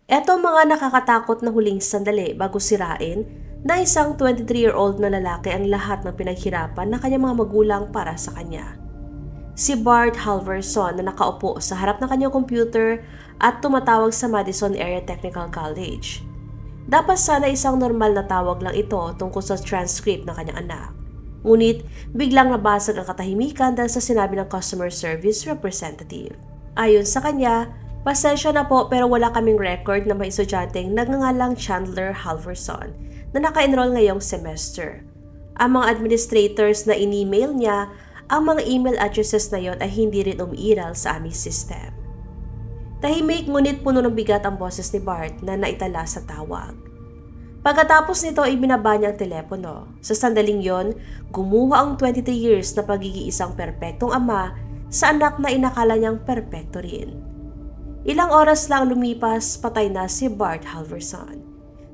Eto ang mga nakakatakot na huling sandali bago sirain na isang 23-year-old na lalaki ang lahat ng pinaghirapan na kanyang mga magulang para sa kanya. Si Bart Halverson na nakaupo sa harap ng kanyang computer at tumatawag sa Madison Area Technical College. Dapat sana isang normal na tawag lang ito tungkol sa transcript ng kanyang anak. Ngunit biglang nabasag ang katahimikan dahil sa sinabi ng customer service representative. Ayon sa kanya, pasensya na po pero wala kaming record na may estudyanteng nagngangalang Chandler Halverson na naka-enroll ngayong semester. Ang mga administrators na in-email niya, ang mga email addresses na yon ay hindi rin umiiral sa aming system. Tahimik ngunit puno ng bigat ang boses ni Bart na naitala sa tawag. Pagkatapos nito ay binaba niya ang telepono. Sa sandaling yon, gumuha ang 23 years na pagiging-isang perpektong ama sa anak na inakala niyang perpekto rin. Ilang oras lang lumipas, patay na si Bart Halverson.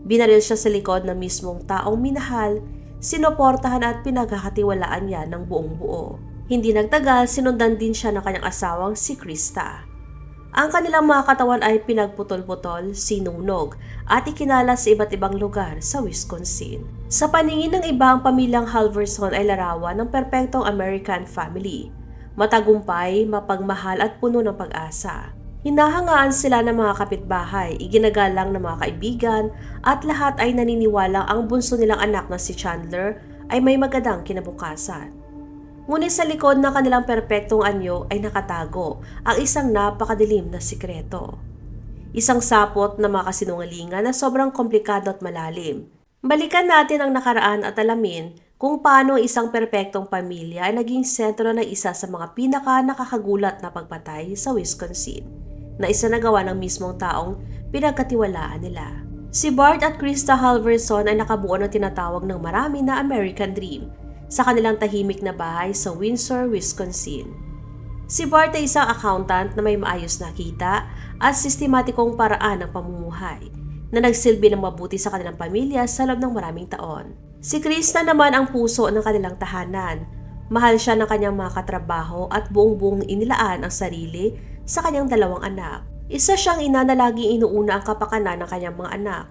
Binaril siya sa likod ng mismong taong minahal, sinoportahan at pinagkakatiwalaan niya ng buong buo. Hindi nagtagal, sinundan din siya ng kanyang asawang si Krista. Ang kanilang mga katawan ay pinagputol-putol, sinunog at ikinala sa iba't ibang lugar sa Wisconsin. Sa paningin ng iba, ang pamilyang Halverson ay larawan ng perpektong American family. Matagumpay, mapagmahal at puno ng pag-asa. Hinahangaan sila ng mga kapitbahay, iginagalang ng mga kaibigan at lahat ay naniniwalang ang bunso nilang anak na si Chandler ay may magandang kinabukasan. Ngunit sa likod ng kanilang perpektong anyo ay nakatago ang isang napakadilim na sikreto. Isang sapot na mga kasinungalingan na sobrang komplikado at malalim. Balikan natin ang nakaraan at alamin kung paano isang perpektong pamilya ay naging sentro ng isa sa mga pinaka-nakakagulat na pagpatay sa Wisconsin, na isinagawa ng mismong taong pinagkatiwalaan nila. Si Bart at Krista Halverson ay nakabuo ng tinatawag ng marami na American Dream sa kanilang tahimik na bahay sa Windsor, Wisconsin. Si Bart ay isang accountant na may maayos na kita at sistematikong paraan ng pamumuhay na nagsilbi ng mabuti sa kanilang pamilya sa loob ng maraming taon. Si Krista naman ang puso ng kanilang tahanan. Mahal siya ng kanyang mga katrabaho at buong-buong inilaan ang sarili sa kanyang dalawang anak. Isa siyang ina na laging inuuna ang kapakanan ng kanyang mga anak.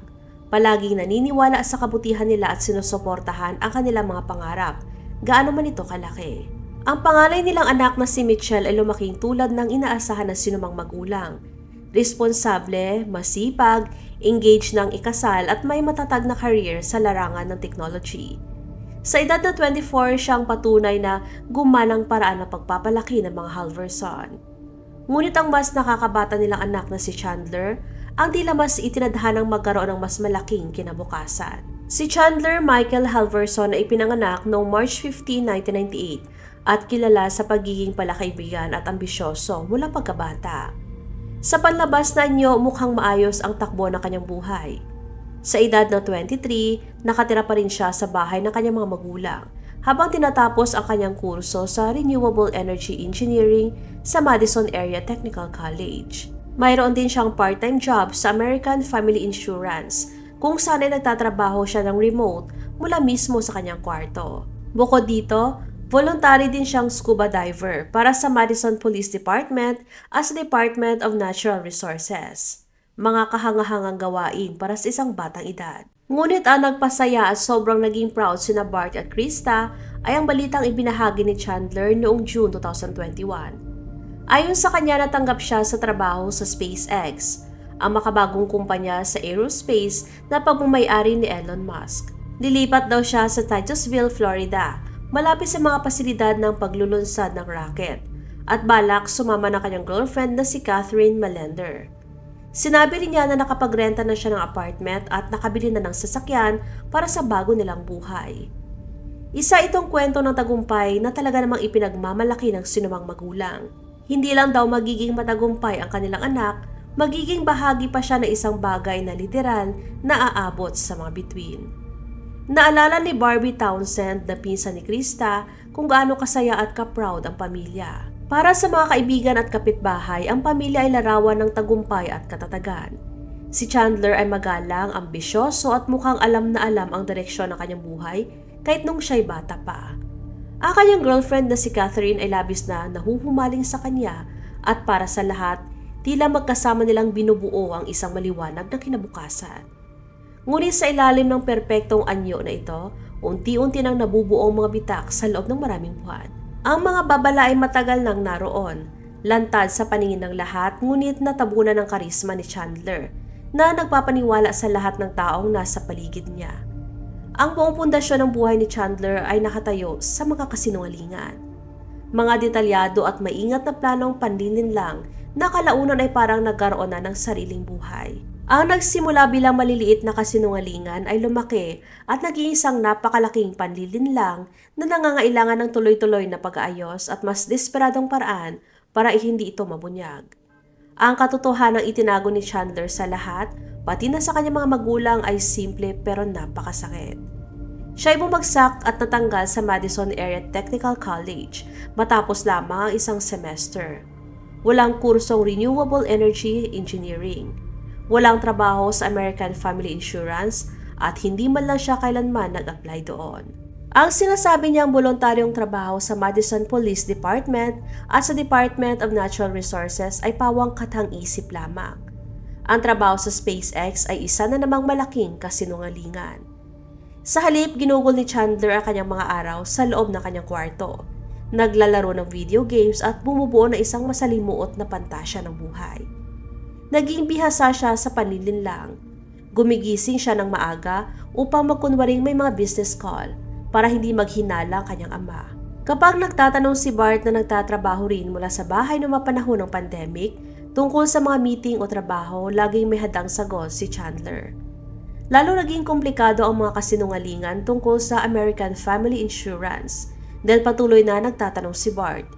Palaging naniniwala sa kabutihan nila at sinusuportahan ang kanilang mga pangarap, gaano man ito kalaki. Ang panganay nilang anak na si Mitchell ay lumaking tulad ng inaasahan ng sinumang magulang. Responsable, masipag, engaged ng ikasal at may matatag na career sa larangan ng technology. Sa edad na 24, siyang patunay na gumanang paraan ng pagpapalaki ng mga Halverson. Ngunit ang mas nakakabata nilang anak na si Chandler ang tila mas itinadhanang magkaroon ng mas malaking kinabukasan. Si Chandler Michael Halverson ay ipinanganak noong March 15, 1998 at kilala sa pagiging palakaibigan at ambisyoso mula pagkabata. Sa panlabas na anyo, mukhang maayos ang takbo ng kanyang buhay. Sa edad na 23, nakatira pa rin siya sa bahay ng kanyang mga magulang habang tinatapos ang kanyang kurso sa Renewable Energy Engineering sa Madison Area Technical College. Mayroon din siyang part-time job sa American Family Insurance kung saan ay nagtatrabaho siya ng remote mula mismo sa kanyang kwarto. Bukod dito, voluntary din siyang scuba diver para sa Madison Police Department as Department of Natural Resources. Mga kahangahangang gawain para sa isang batang edad. Ngunit ang nagpasaya at sobrang naging proud sina Bart at Krista ay ang balitang ibinahagi ni Chandler noong June 2021. Ayon sa kanya, natanggap siya sa trabaho sa SpaceX, ang makabagong kumpanya sa aerospace na pagmamay-ari ni Elon Musk. Lilipat daw siya sa Titusville, Florida, malapit sa mga pasilidad ng paglulunsad ng rocket, at balak sumama ng kanyang girlfriend na si Catherine Malender. Sinabi rin niya na nakapagrenta na siya ng apartment at nakabili na ng sasakyan para sa bago nilang buhay. Isa itong kwento ng tagumpay na talaga namang ipinagmamalaki ng sinumang magulang. Hindi lang daw magiging matagumpay ang kanilang anak, magiging bahagi pa siya ng isang bagay na literal na aabot sa mga bituin. Naalala ni Barbie Townsend na pinsan ni Krista kung gaano kasaya at ka-proud ang pamilya. Para sa mga kaibigan at kapitbahay, ang pamilya ay larawan ng tagumpay at katatagan. Si Chandler ay magalang, ambisyoso at mukhang alam na alam ang direksyon ng kanyang buhay kahit nung siya'y bata pa. Ang kanyang girlfriend na si Catherine ay labis na nahuhumaling sa kanya at para sa lahat, tila magkasama nilang binubuo ang isang maliwanag na kinabukasan. Ngunit sa ilalim ng perpektong anyo na ito, unti-unti nang nabubuo ang mga bitak sa loob ng maraming buwan. Ang mga babala ay matagal nang naroon, lantad sa paningin ng lahat, ngunit natabunan ng karisma ni Chandler na nagpapaniwala sa lahat ng taong nasa paligid niya. Ang buong pundasyon ng buhay ni Chandler ay nakatayo sa mga kasinungalingan. Mga detalyado at maingat na planong panlilinlang na kalaunan ay parang nagkaroon na ng sariling buhay. Ang nagsimula bilang maliliit na kasinungalingan ay lumaki at naging isang napakalaking panlilinlang na nangangailangan ng tuloy-tuloy na pag-aayos at mas desperadong paraan para hindi ito mabunyag. Ang katotohanang itinago ni Chandler sa lahat, pati na sa kanyang mga magulang, ay simple pero napakasakit. Siya ay bumagsak at natanggal sa Madison Area Technical College matapos lamang ang isang semester. Walang kursong Renewable Energy Engineering. Walang trabaho sa American Family Insurance at hindi man lang siya kailanman nag-apply doon. Ang sinasabi niyang voluntaryong trabaho sa Madison Police Department at sa Department of Natural Resources ay pawang katang-isip lamang. Ang trabaho sa SpaceX ay isa na namang malaking kasinungalingan. Sa halip, ginugol ni Chandler ang kanyang mga araw sa loob ng kanyang kwarto. Naglalaro ng video games at bumubuo ng isang masalimuot na pantasya ng buhay. Naging bihasa siya sa panlilinlang. Gumigising siya ng maaga upang magkunwaring may mga business call para hindi maghinala ang kanyang ama. Kapag nagtatanong si Bart na nagtatrabaho rin mula sa bahay noong mga panahon ng pandemic tungkol sa mga meeting o trabaho, laging may hadang sagot si Chandler. Lalo naging komplikado ang mga kasinungalingan tungkol sa American Family Insurance dahil patuloy na nagtatanong si Bart,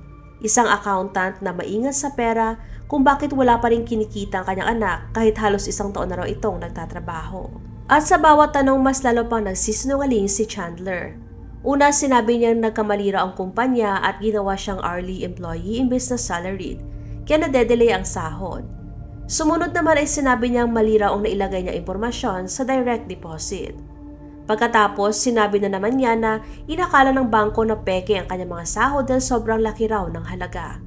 isang accountant na maingat sa pera, kung bakit wala pa rin kinikita ang kanyang anak kahit halos isang taon na raw itong nagtatrabaho. At sa bawat tanong, mas lalo pang nagsisinungaling si Chandler. Una, sinabi niyang nagkamali raw ang kumpanya at ginawa siyang hourly employee imbes na salaried, kaya nadedelay ang sahod. Sumunod naman ay sinabi niyang mali raw ang nailagay niyang impormasyon sa direct deposit. Pagkatapos, sinabi na naman niya na inakala ng bangko na peke ang kanyang mga sahod dahil sobrang laki raw ng halaga.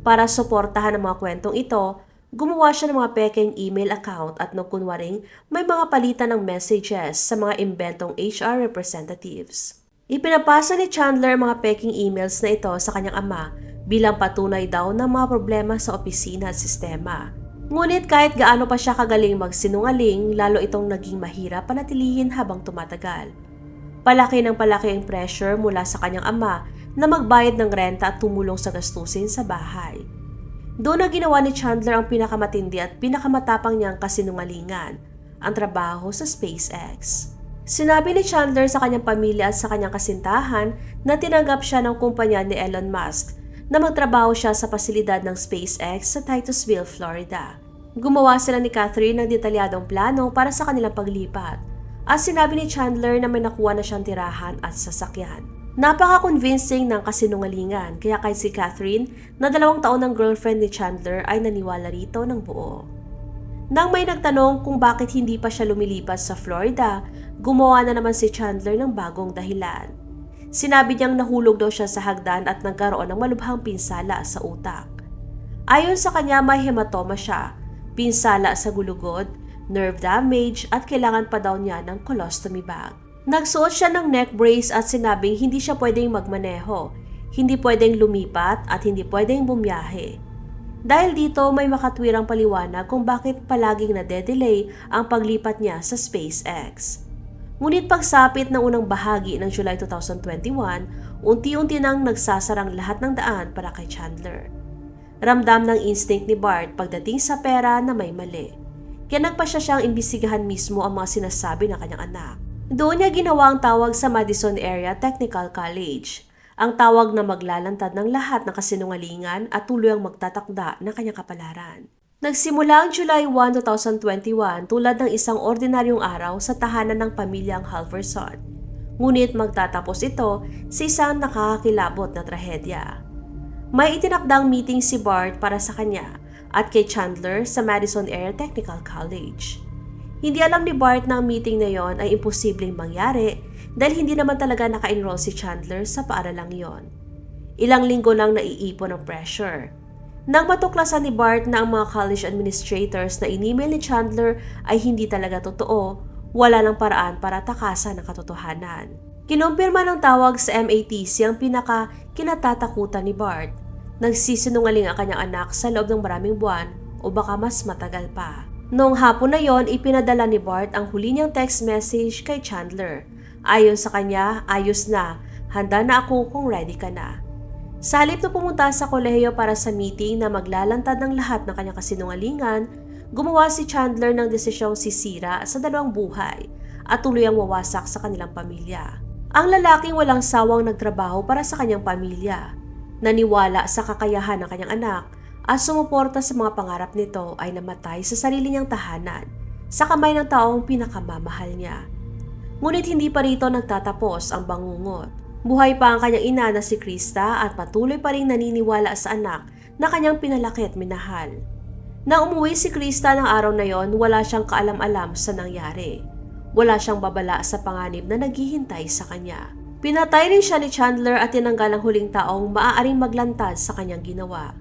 Para suportahan ang mga kwentong ito, gumawa siya ng mga pekeng email account at nagkunwaring may mga palitan ng messages sa mga imbentong HR representatives. Ipinapasa ni Chandler mga peking emails na ito sa kanyang ama bilang patunay daw ng mga problema sa opisina at sistema. Ngunit kahit gaano pa siya kagaling magsinungaling, lalo itong naging mahirap panatilihin habang tumatagal. Palaki ng palaki ang pressure mula sa kanyang ama na magbayad ng renta at tumulong sa gastusin sa bahay. Doon na ginawa ni Chandler ang pinakamatindi at pinakamatapang niyang kasinungalingan, ang trabaho sa SpaceX. Sinabi ni Chandler sa kanyang pamilya at sa kanyang kasintahan na tinanggap siya ng kumpanya ni Elon Musk na magtrabaho siya sa pasilidad ng SpaceX sa Titusville, Florida. Gumawa sila ni Catherine ng detalyadong plano para sa kanilang paglipat at sinabi ni Chandler na may nakuha na siyang tirahan at sasakyan. Napaka-convincing ng kasinungalingan kaya kahit si Catherine na 2 taon ng girlfriend ni Chandler ay naniwala rito ng buo. Nang may nagtanong kung bakit hindi pa siya lumilipas sa Florida, gumawa na naman si Chandler ng bagong dahilan. Sinabi niyang nahulog daw siya sa hagdan at nagkaroon ng malubhang pinsala sa utak. Ayon sa kanya, may hematoma siya, pinsala sa gulugod, nerve damage at kailangan pa daw niya ng colostomy bag. Nagsuot siya ng neck brace at sinabing hindi siya pwedeng magmaneho, hindi pwedeng lumipat at hindi pwedeng bumiyahe. Dahil dito may makatwirang paliwanag kung bakit palaging nade-delay ang paglipat niya sa SpaceX. Ngunit pagsapit ng unang bahagi ng July 2021, unti-unti nang nagsasarang lahat ng daan para kay Chandler. Ramdam ng instinct ni Bart pagdating sa pera na may mali. Kaya nagpasya siyang imbisigahan mismo ang mga sinasabi ng kanyang anak. Doon niya ginawa ang tawag sa Madison Area Technical College, ang tawag na maglalantad ng lahat ng kasinungalingan at tuluyang magtatakda ng kanyang kapalaran. Nagsimula ang July 1, 2021 tulad ng isang ordinaryong araw sa tahanan ng pamilyang Halverson. Ngunit magtatapos ito sa isang nakakakilabot na trahedya. May itinakdang meeting si Bart para sa kanya at kay Chandler sa Madison Area Technical College. Hindi alam ni Bart na ang meeting na yon ay imposibleng mangyari dahil hindi naman talaga naka-enroll si Chandler sa paaralang yon. Ilang linggo lang naiipon ang pressure. Nang matuklasan ni Bart na ang mga college administrators na in-email ni Chandler ay hindi talaga totoo, wala ng paraan para takasan ang katotohanan. Kinumpirma ng tawag sa MATC ang kinatatakutan ni Bart. Nagsisinungaling ang kanyang anak sa loob ng maraming buwan o baka mas matagal pa. Noong hapon na yon, ipinadala ni Bart ang huli niyang text message kay Chandler. Ayon sa kanya, ayos na, handa na ako kung ready ka na. Sa halip na pumunta sa kolehiyo para sa meeting na maglalantad ng lahat ng kanyang kasinungalingan, gumawa si Chandler ng desisyong sisira sa dalawang buhay at tuluyang wawasak sa kanilang pamilya. Ang lalaking walang sawang nagtrabaho para sa kanyang pamilya, naniwala sa kakayahan ng kanyang anak at sumuporta sa mga pangarap nito ay namatay sa sarili niyang tahanan sa kamay ng taong pinakamamahal niya. Ngunit hindi pa rito nagtatapos ang bangungot. Buhay pa ang kanyang ina na si Krista at patuloy pa rin naniniwala sa anak na kanyang pinalaki at minahal. Nang umuwi si Krista ng araw na yon, wala siyang kaalam-alam sa nangyari. Wala siyang babala sa panganib na naghihintay sa kanya. Pinatay rin siya ni Chandler at tinanggal ang huling taong maaaring maglantad sa kanyang ginawa.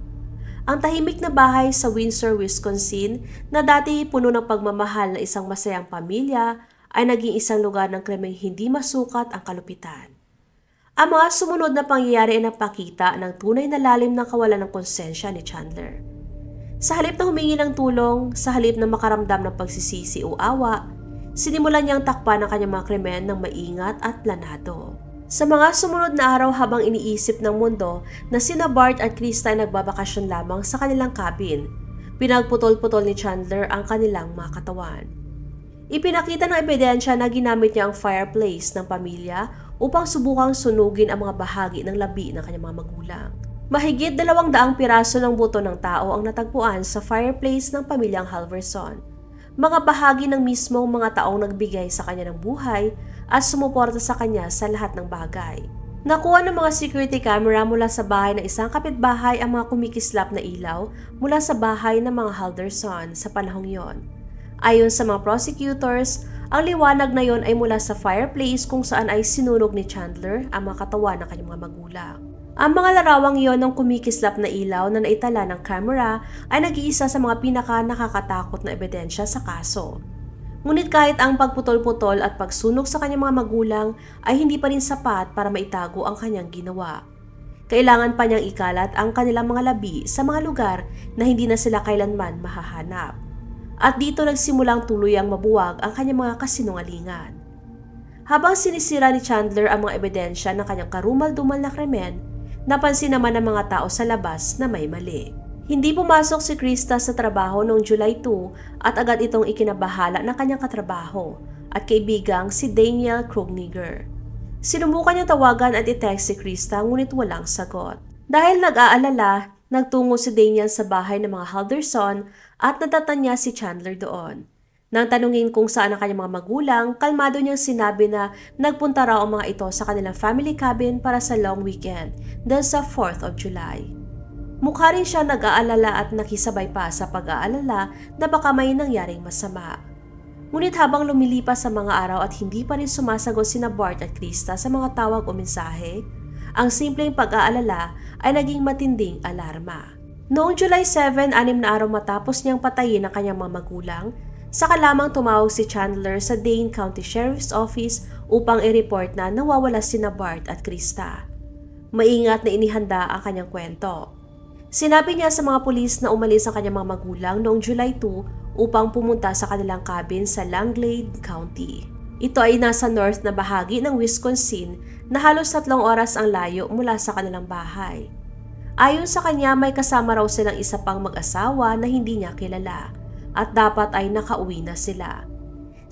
Ang tahimik na bahay sa Windsor, Wisconsin na dati puno ng pagmamahal na isang masayang pamilya ay naging isang lugar ng krimeng hindi masukat ang kalupitan. Ang mga sumunod na pangyayari ay nagpakita ng tunay na lalim ng kawalan ng konsensya ni Chandler. Sa halip na humingi ng tulong, sa halip na makaramdam ng pagsisisi o awa, sinimulan niyang takpan ang kanyang mga krimen ng maingat at planado. Sa mga sumunod na araw habang iniisip ng mundo na sina Bart at Krista ay nagbabakasyon lamang sa kanilang cabin, pinagputol-putol ni Chandler ang kanilang mga katawan. Ipinakita ng ebidensya na ginamit niya ang fireplace ng pamilya upang subukang sunugin ang mga bahagi ng labi ng kanyang mga magulang. Mahigit 200 piraso ng buto ng tao ang natagpuan sa fireplace ng pamilyang Halverson. Mga bahagi ng mismong mga taong nagbigay sa kanya ng buhay at sumuporta sa kanya sa lahat ng bagay. Nakuha ng mga security camera mula sa bahay ng isang kapitbahay ang mga kumikislap na ilaw mula sa bahay ng mga Halverson sa panahong yon. Ayon sa mga prosecutors, ang liwanag na yon ay mula sa fireplace kung saan ay sinunog ni Chandler ang mga katawan ng kanyang mga magulang. Ang mga larawang iyon ng kumikislap na ilaw na naitala ng camera ay nag-iisa sa mga pinaka-nakakatakot na ebidensya sa kaso. Ngunit kahit ang pagputol-putol at pagsunog sa kanyang mga magulang ay hindi pa rin sapat para maitago ang kanyang ginawa. Kailangan pa niyang ikalat ang kanilang mga labi sa mga lugar na hindi na sila kailanman mahahanap. At dito nagsimulang tuluyang mabuwag ang kanyang mga kasinungalingan. Habang sinisira ni Chandler ang mga ebidensya ng kanyang karumal-dumal na krimen, napansin naman ng mga tao sa labas na may mali. Hindi pumasok si Krista sa trabaho noong July 2 at agad itong ikinabahala ng kanyang katrabaho at kaibigang si Daniel Krugniger. Sinubukan niya tawagan at i-text si Krista ngunit walang sagot. Dahil nag-aalala, nagtungo si Daniel sa bahay ng mga Halverson at natatanya si Chandler doon. Nang tanungin kung saan ang kanyang mga magulang, kalmado niyang sinabi na nagpunta raw ang mga ito sa kanilang family cabin para sa long weekend dahil sa 4th of July. Mukha rin siya nag-aalala at nakisabay pa sa pag-aalala na baka may nangyaring masama. Ngunit habang lumilipas sa mga araw at hindi pa rin sumasagot sina Bart at Krista sa mga tawag o mensahe, ang simpleng pag-aalala ay naging matinding alarma. Noong July 7, 6 na araw matapos niyang patayin ang kanyang mga magulang, saka lamang tumawag si Chandler sa Dane County Sheriff's Office upang i-report na nawawala sina Bart at Krista. Maingat na inihanda ang kanyang kwento. Sinabi niya sa mga pulis na umalis ang kanyang mga magulang noong July 2 upang pumunta sa kanilang cabin sa Langlade County. Ito ay nasa north na bahagi ng Wisconsin na halos 3 oras ang layo mula sa kanilang bahay. Ayon sa kanya, may kasama raw silang isa pang mag-asawa na hindi niya kilala at dapat ay nakauwi na sila.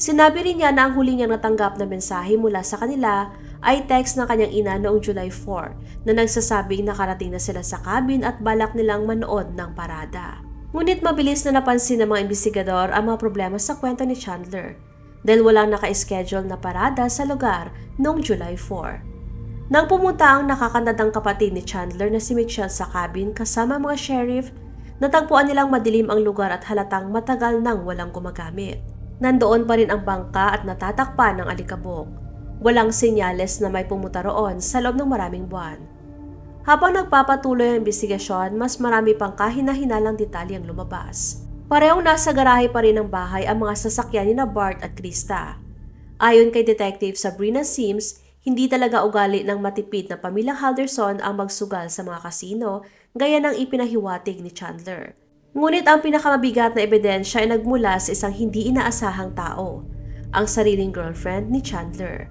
Sinabi rin niya na ang huli niyang natanggap na mensahe mula sa kanila ay text ng kanyang ina noong July 4 na nagsasabing nakarating na sila sa cabin at balak nilang manood ng parada. Ngunit mabilis na napansin ng mga investigador ang mga problema sa kwento ni Chandler dahil walang naka-schedule na parada sa lugar noong July 4. Nang pumunta ang nakakandadang kapatid ni Chandler na si Mitchell sa cabin kasama mga sheriff, natagpuan nilang madilim ang lugar at halatang matagal nang walang gumagamit. Nandoon pa rin ang bangka at natatakpan ng alikabok. Walang senyales na may pumunta roon sa loob ng maraming buwan. Habang nagpapatuloy ang investigasyon, mas marami pang kahina-hinalang detalye ang lumabas. Parehong nasa garahe pa rin ng bahay ang mga sasakyan ni Bart at Krista. Ayon kay Detective Sabrina Sims, hindi talaga ugali ng matipid na pamilyang Halderson ang magsugal sa mga kasino gaya ng ipinahiwatig ni Chandler. Ngunit ang pinakamabigat na ebidensya ay nagmula sa isang hindi inaasahang tao, ang sariling girlfriend ni Chandler.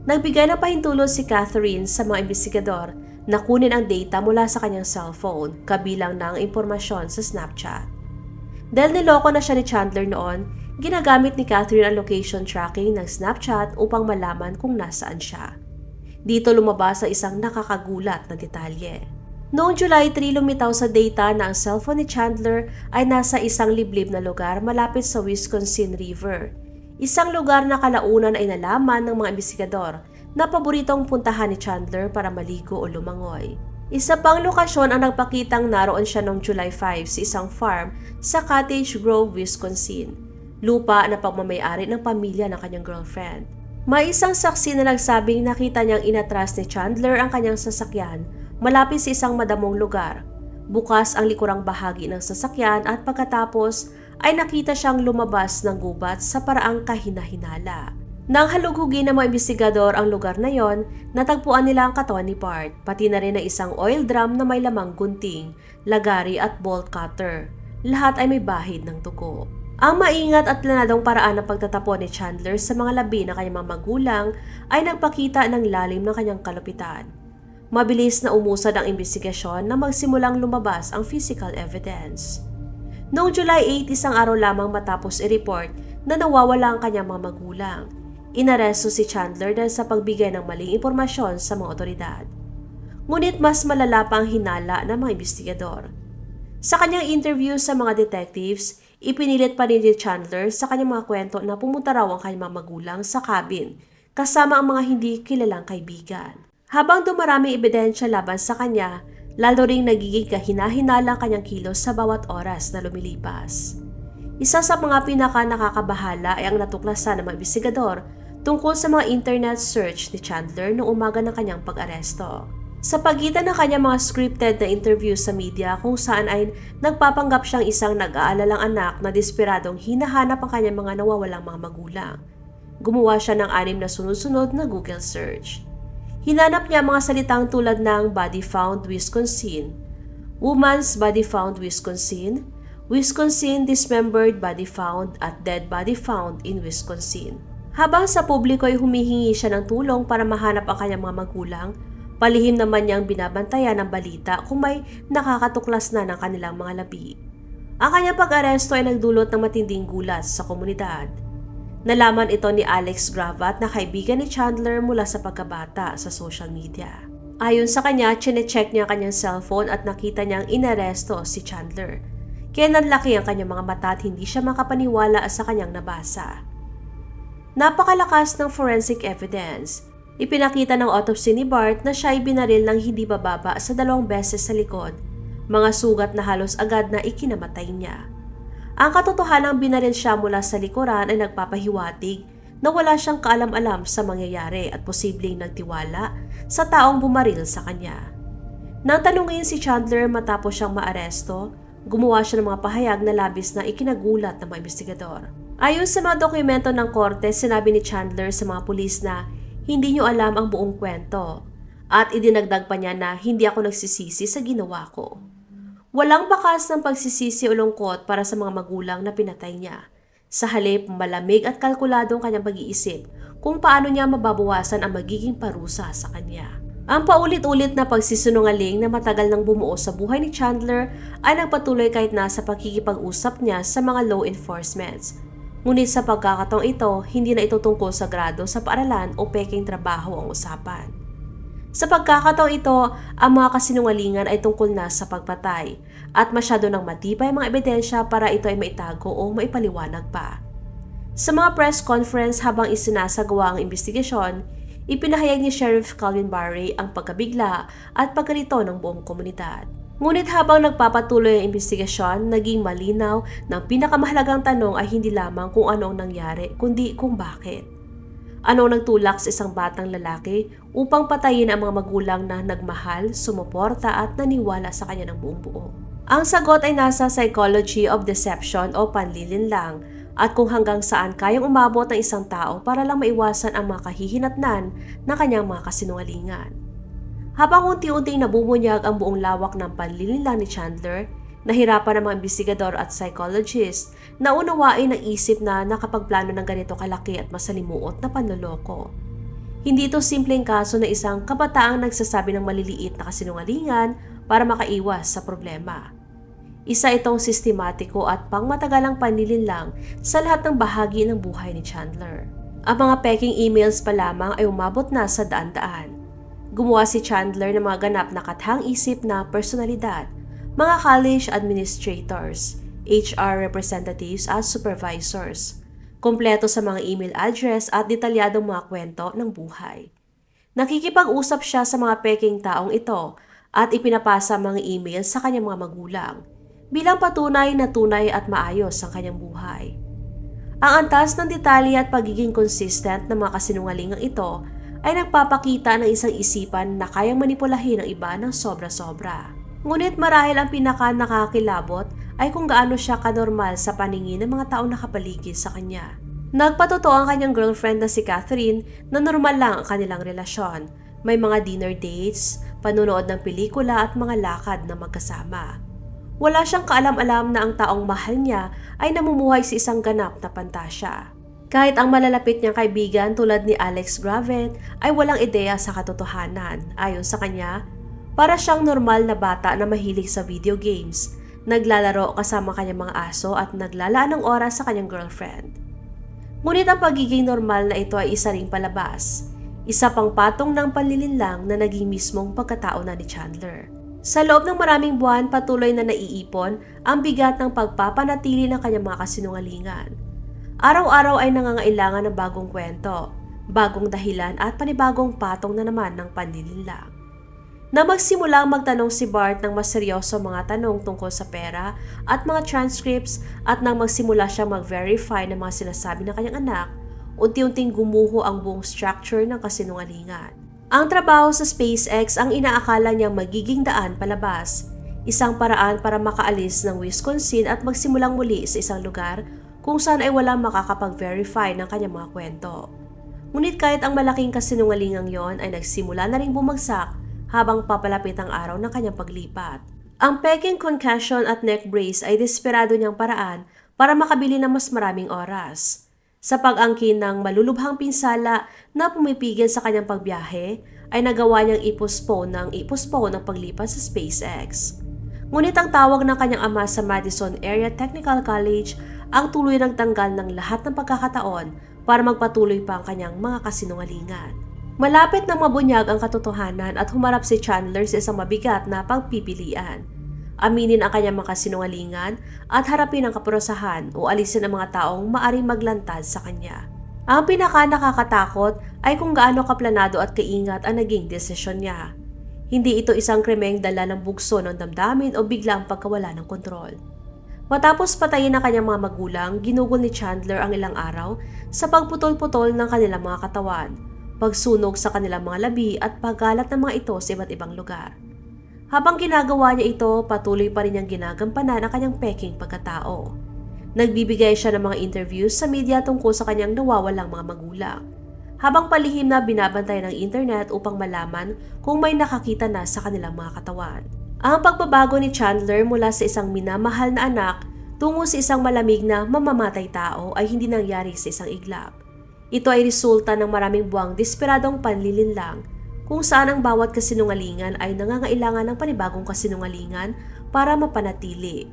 Nagbigay ng pahintulot si Catherine sa mga investigador na kunin ang data mula sa kanyang cellphone kabilang ng impormasyon sa Snapchat. Dahil niloko na siya ni Chandler noon, ginagamit ni Catherine ang location tracking ng Snapchat upang malaman kung nasaan siya. Dito lumabas ang isang nakakagulat na detalye. Noong July 3, lumitaw sa data na ang cellphone ni Chandler ay nasa isang liblib na lugar malapit sa Wisconsin River. Isang lugar na kalaunan ay nalaman ng mga investigador na paboritong puntahan ni Chandler para maligo o lumangoy. Isa pang lokasyon ang nagpakitang naroon siya noong July 5 sa isang farm sa Cottage Grove, Wisconsin, lupa na pagmamayari ng pamilya ng kanyang girlfriend. May isang saksi na nagsabing nakita niyang inatras ni Chandler ang kanyang sasakyan malapit sa isang madamong lugar. Bukas ang likurang bahagi ng sasakyan at pagkatapos ay nakita siyang lumabas ng gubat sa paraang kahina-hinala. Nang halughugin ng mga investigador ang lugar na yon, natagpuan nila ang katawan ni Bart, pati na rin ang isang oil drum na may lamang gunting, lagari at bolt cutter. Lahat ay may bahid ng dugo. Ang maingat at planadong paraan ng pagtatapon ni Chandler sa mga labi ng kanyang mga magulang ay nagpakita ng lalim ng kanyang kalupitan. Mabilis na umusad ang investigasyon na magsimulang lumabas ang physical evidence. Noong July 8, isang araw lamang matapos i-report na nawawala ang kanyang mga magulang, inaresto si Chandler dahil sa pagbigay ng maling impormasyon sa mga otoridad. Ngunit mas malala pa ang hinala ng mga investigador. Sa kanyang interview sa mga detectives, ipinilit pa rin ni Chandler sa kanyang mga kwento na pumunta raw ang kanyang mga magulang sa cabin kasama ang mga hindi kilalang kaibigan. Habang dumarami ebidensya laban sa kanya, lalo ring nagiging kahina-hinala ang kanyang kilos sa bawat oras na lumilipas. Isa sa mga pinaka-nakakabahala ay ang natuklasan ng mga investigador tungkol sa mga internet search ni Chandler noong umaga ng kanyang pag-aresto. Sa pagitan ng kanyang mga scripted na interview sa media kung saan ay nagpapanggap siyang isang nag-aalalang anak na desperadong hinahanap ang kanyang mga nawawalang mga magulang. Gumawa siya ng 6 na sunod-sunod na Google search. Hinanap niya mga salitang tulad ng body found Wisconsin, woman's body found Wisconsin, Wisconsin dismembered body found at dead body found in Wisconsin. Habang sa publiko ay humihingi siya ng tulong para mahanap ang kanyang mga magulang, palihim naman niyang binabantayan ang balita kung may nakakatuklas na ng kanilang mga labi. Ang kanyang pag-aresto ay nagdulot ng matinding gulat sa komunidad. Nalaman ito ni Alex Gravatt na kaibigan ni Chandler mula sa pagkabata sa social media. Ayon sa kanya, chinecheck niya ang kanyang cellphone at nakita niyang inaresto si Chandler. Kaya nanlaki ang kanyang mga mata at hindi siya makapaniwala sa kanyang nabasa. Napakalakas ng forensic evidence. Ipinakita ng autopsy ni Bart na siya ay binaril ng hindi bababa sa 2 beses sa likod, mga sugat na halos agad na ikinamatay niya. Ang katotohanang binaril siya mula sa likuran ay nagpapahiwatig na wala siyang kaalam-alam sa mangyayari at posibleng nagtiwala sa taong bumaril sa kanya. Nang tanungin si Chandler matapos siyang maaresto, gumawa siya ng mga pahayag na labis na ikinagulat ng mga investigador. Ayon sa mga dokumento ng korte, sinabi ni Chandler sa mga pulis na hindi niyo alam ang buong kwento at idinagdag pa niya na hindi ako nagsisisi sa ginawa ko. Walang bakas ng pagsisisi o lungkot para sa mga magulang na pinatay niya. Sa halip, malamig at kalkuladong kanyang pag-iisip kung paano niya mababawasan ang magiging parusa sa kanya. Ang paulit-ulit na pagsisinungaling na matagal nang bumuo sa buhay ni Chandler ay nagpatuloy kahit na sa pagkikipag-usap niya sa mga law enforcement. Ngunit sa pagkakataong ito, hindi na ito tungkol sa grado sa paaralan o peking trabaho ang usapan. Sa pagkakataong ito, ang mga kasinungalingan ay tungkol na sa pagpatay at masyado nang matibay ang mga ebidensya para ito ay maitago o maipaliwanag pa. Sa mga press conference habang isinasagawa ang investigasyon, ipinahayag ni Sheriff Calvin Barry ang pagkabigla at pagkalito ng buong komunidad. Ngunit habang nagpapatuloy ang investigasyon, naging malinaw na ang pinakamahalagang tanong ay hindi lamang kung ano ang nangyari, kundi kung bakit. Ano nagtulak sa isang batang lalaki upang patayin ang mga magulang na nagmahal, sumuporta at naniwala sa kanya ng buong buo? Ang sagot ay nasa psychology of deception o panlilinlang at kung hanggang saan kayang umabot ng isang tao para lang maiwasan ang mga kahihinatnan ng kanyang mga kasinungalingan. Habang unti-unting nabumunyag ang buong lawak ng panlilinlang ni Chandler, nahirapan ang mga investigador at psychologist na unawain ang isip na nakapagplano ng ganito kalaki at masalimuot na panloloko. Hindi ito simpleng kaso na isang kabataang nagsasabi ng maliliit na kasinungalingan para makaiwas sa problema. Isa itong sistematiko at pangmatagalang panlilinlang sa lahat ng bahagi ng buhay ni Chandler. Ang mga peking emails pa lamang ay umabot na sa daan-daan. Gumawa si Chandler ng mga ganap na kathang-isip na personalidad, mga college administrators, HR representatives at supervisors, kompleto sa mga email address at detalyadong mga kwento ng buhay. Nakikipag-usap siya sa mga peking taong ito at ipinapasa mga email sa kanyang mga magulang bilang patunay na tunay at maayos ang kanyang buhay. Ang antas ng detalye at pagiging consistent ng mga kasinungalingang ito ay nagpapakita ng isang isipan na kayang manipulahin ang iba ng sobra-sobra. Ngunit marahil ang pinaka-nakakilabot ay kung gaano siya kanormal sa paningin ng mga taong nakapaligid sa kanya. Nagpatotoo ang kanyang girlfriend na si Catherine na normal lang ang kanilang relasyon. May mga dinner dates, panunood ng pelikula at mga lakad na magkasama. Wala siyang kaalam-alam na ang taong mahal niya ay namumuhay sa isang ganap na pantasya. Kahit ang malalapit niyang kaibigan tulad ni Alex Gravet ay walang ideya sa katotohanan. Ayon sa kanya, para siyang normal na bata na mahilig sa video games, naglalaro kasama kanyang mga aso at naglalaan ng oras sa kanyang girlfriend. Ngunit ang pagiging normal na ito ay isa ring palabas, isa pang patong ng panlilinlang na naging mismong pagkatao na ni Chandler. Sa loob ng maraming buwan, patuloy na naiipon ang bigat ng pagpapanatili ng kanyang mga kasinungalingan. Araw-araw ay nangangailangan ng bagong kwento, bagong dahilan at panibagong patong na naman ng panlilinlang. Na magsimulang magtanong si Bart ng mas seryoso mga tanong tungkol sa pera at mga transcripts at nang magsimula siya mag-verify ng mga sinasabi ng kanyang anak, unti-unting gumuho ang buong structure ng kasinungalingan. Ang trabaho sa SpaceX ang inaakala niyang magiging daan palabas, isang paraan para makaalis ng Wisconsin at magsimulang muli sa isang lugar kung saan ay walang makakapag-verify ng kanyang mga kwento. Ngunit kahit ang malaking kasinungalingang yon ay nagsimula na ring bumagsak habang papalapit ang araw ng kanyang paglipat. Ang peking concussion at neck brace ay desperado niyang paraan para makabili ng mas maraming oras. Sa pag-angkin ng malulubhang pinsala na pumipigil sa kanyang pagbiyahe, ay nagawa niyang i-postpone ng paglipat sa SpaceX. Ngunit ang tawag ng kanyang ama sa Madison Area Technical College ang tuloy nagtanggal ng lahat ng pagkakataon para magpatuloy pa ang kanyang mga kasinungalingan. Malapit na mabunyag ang katotohanan at humarap si Chandler sa isang mabigat na pagpipilian. Aminin ang kanyang mga kasinungalingan at harapin ang kaparusahan o alisin ang mga taong maaring maglantad sa kanya. Ang pinaka-nakakatakot ay kung gaano kaplanado at kaingat ang naging desisyon niya. Hindi ito isang krimeng dala ng bugso ng damdamin o biglang pagkawala ng kontrol. Matapos patayin ang kanyang mga magulang, ginugol ni Chandler ang ilang araw sa pagputol-putol ng kanilang mga katawan, pagsunog sa kanilang mga labi at paggalat ng mga ito sa iba't ibang lugar. Habang ginagawa niya ito, patuloy pa rin niyang ginagampanan ang kanyang peking pagkatao. Nagbibigay siya ng mga interviews sa media tungkol sa kanyang nawawalang mga magulang, habang palihim na binabantay ng internet upang malaman kung may nakakita na sa kanilang mga katawan. Ang pagbabago ni Chandler mula sa isang minamahal na anak tungo sa isang malamig na mamamatay tao ay hindi nangyari sa isang iglap. Ito ay resulta ng maraming buwang desperadong panlilinlang kung saan ang bawat kasinungalingan ay nangangailangan ng panibagong kasinungalingan para mapanatili.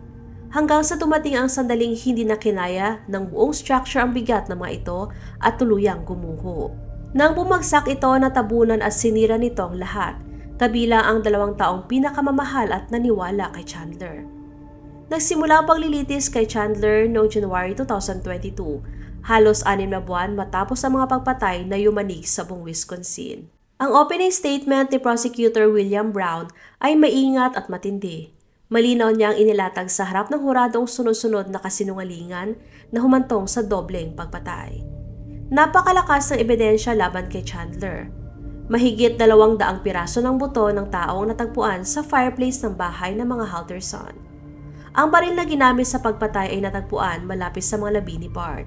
Hanggang sa dumating ang sandaling hindi na kinaya ng buong structure ang bigat ng mga ito at tuluyang gumuho. Nang bumagsak ito, natabunan at sinira nito ang lahat, kabilang ang 2 taong pinakamamahal at naniwala kay Chandler. Nagsimula ang paglilitis kay Chandler noong January 2022, halos 6 na buwan matapos ang mga pagpatay na yumanig sa buong Wisconsin. Ang opening statement ni Prosecutor William Brown ay maingat at matindi. Malinaw niyang inilatag sa harap ng hurado ang sunod-sunod na kasinungalingan na humantong sa dobleng pagpatay. Napakalakas ng ebidensya laban kay Chandler. Mahigit 200 piraso ng buto ng taong natagpuan sa fireplace ng bahay ng mga Halverson. Ang baril na ginamit sa pagpatay ay natagpuan malapit sa mga labi ni Bart.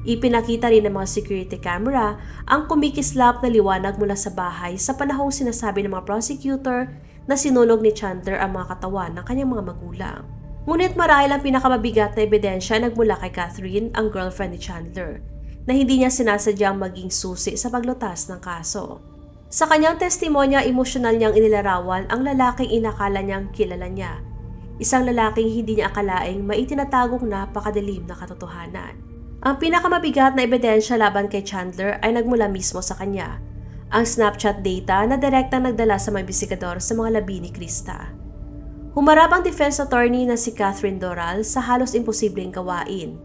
Ipinakita rin ng mga security camera ang kumikislap na liwanag mula sa bahay sa panahong sinasabi ng mga prosecutor na sinunog ni Chandler ang mga katawan ng kanyang mga magulang. Ngunit marahil ang pinakamabigat na ebidensya nagmula kay Catherine, ang girlfriend ni Chandler, na hindi niya sinasadyang maging susi sa paglutas ng kaso. Sa kanyang testimonya, emosyonal niyang inilarawan ang lalaking inakala niyang kilala niya. Isang lalaking hindi niya akalaing may itinatagong napakadilim na katotohanan. Ang pinakamabigat na ebidensya laban kay Chandler ay nagmula mismo sa kanya, ang Snapchat data na direktang nagdala sa mga investigador sa mga labi ni Krista. Humarap ang defense attorney na si Catherine Doral sa halos imposibleng gawain.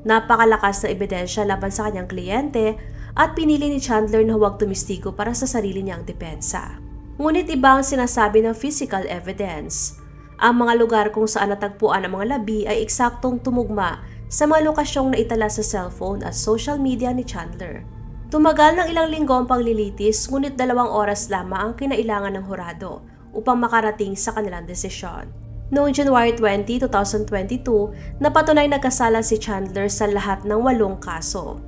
Napakalakas na ebidensya laban sa kanyang kliyente at pinili ni Chandler na huwag tumistigo para sa sarili niyang depensa. Ngunit iba ang sinasabi ng physical evidence. Ang mga lugar kung saan natagpuan ang mga labi ay eksaktong tumugma sa mga lokasyong naitala sa cellphone at social media ni Chandler. Tumagal ng ilang linggo ang paglilitis, ngunit 2 oras lamang ang kinailangan ng hurado upang makarating sa kanilang desisyon. Noong January 20, 2022, napatunay nagkasala si Chandler sa lahat ng 8 kaso.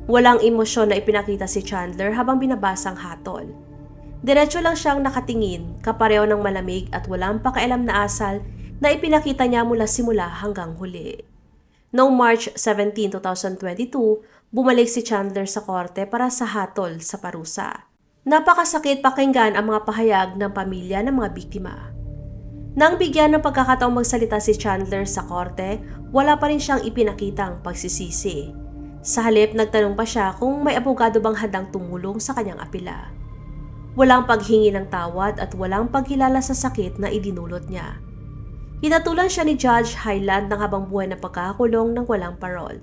Walang emosyon na ipinakita si Chandler habang binabasa ang hatol. Diretso lang siyang nakatingin, kapareho ng malamig at walang pakialam na asal na ipinakita niya mula simula hanggang huli. Noong March 17, 2022, bumalik si Chandler sa korte para sa hatol sa parusa. Napakasakit pakinggan ang mga pahayag ng pamilya ng mga biktima. Nang bigyan ng pagkakataong magsalita si Chandler sa korte, wala pa rin siyang ipinakitang pagsisisi. Sa halip, nagtanong pa siya kung may abogado bang handang tumulong sa kanyang apela. Walang paghingi ng tawad at walang pagkilala sa sakit na idinulot niya. Hinatulan siya ni Judge Highland ng habang buhay na pagkakakulong ng walang parol,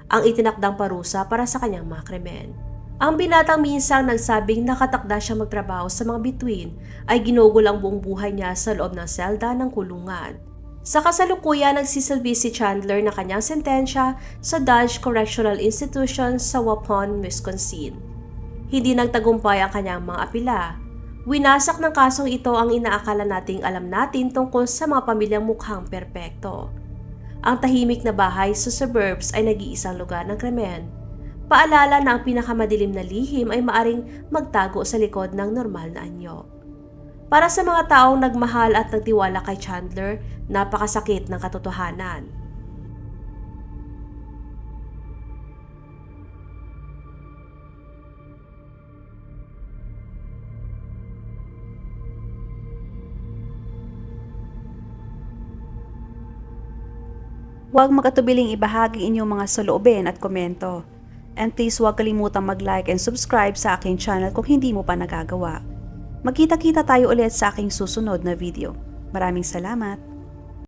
ang itinakdang parusa para sa kanyang mga krimen. Ang binatang minsang nagsabing nakatakda siya magtrabaho sa mga bituin ay ginugol ang buong buhay niya sa loob ng selda ng kulungan. Sa kasalukuyan, nagsisilbi si Chandler na kanyang sentensya sa Dodge Correctional Institution sa Waupun, Wisconsin. Hindi nagtagumpay ang kanyang mga apela. Winasak ng kasong ito ang inaakala nating alam natin tungkol sa mga pamilyang mukhang perpekto. Ang tahimik na bahay sa suburbs ay nag-iisang lugar ng krimen. Paalala na ang pinakamadilim na lihim ay maaring magtago sa likod ng normal na anyo. Para sa mga taong nagmahal at nagtiwala kay Chandler, napakasakit ng katotohanan. Huwag magatubiling ibahagi inyong mga saloobin at komento. And please huwag kalimutang mag-like and subscribe sa aking channel kung hindi mo pa nagagawa. Magkita-kita tayo ulit sa aking susunod na video. Maraming salamat!